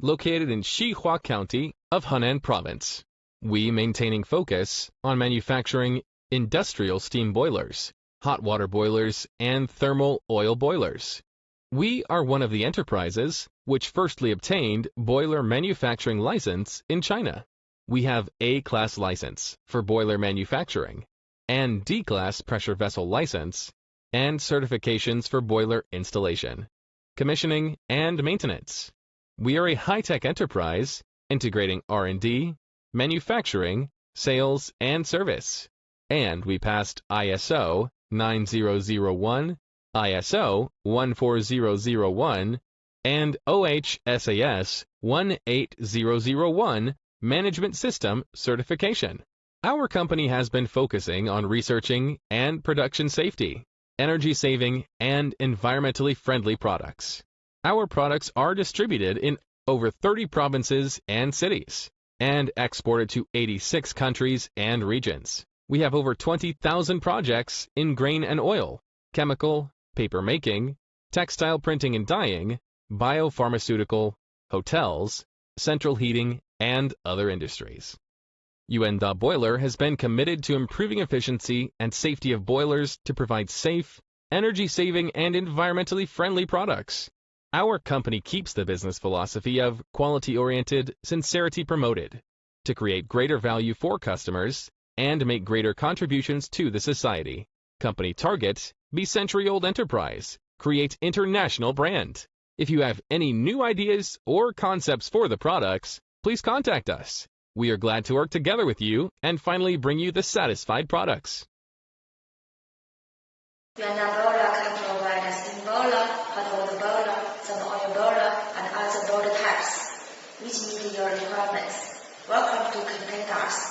located in Xihua County of Henan Province. We maintaining focus on manufacturing industrial steam boilers, hot water boilers, and thermal oil boilers. We are one of the enterprises which firstly obtained boiler manufacturing license in China. We have A-class license for boiler manufacturing and D-class pressure vessel license and certifications for boiler installation, commissioning, and maintenance. We are a high-tech enterprise integrating R&D, manufacturing, sales, and service. And we passed ISO 9001, ISO 14001, and OHSAS 18001 Management System certification. Our company has been focusing on researching and production safety, energy saving, and environmentally friendly products. Our products are distributed in over 30 provinces and cities and exported to 86 countries and regions. We have over 20,000 projects in grain and oil, chemical, paper making, textile printing and dyeing, biopharmaceutical, hotels, central heating, and other industries. Yuanda Boiler has been committed to improving efficiency and safety of boilers to provide safe, energy-saving, and environmentally friendly products. Our company keeps the business philosophy of quality-oriented, sincerity promoted, to create greater value for customers and make greater contributions to the society. Company target, be century-old enterprise, create international brand. If you have any new ideas or concepts for the products, please contact us. We are glad to work together with you and finally bring you the satisfied products. Yuanda Boiler can provide a steam boiler, hot water boiler, thermal oil boiler, and other boiler types, which meet your requirements. Welcome to contact us.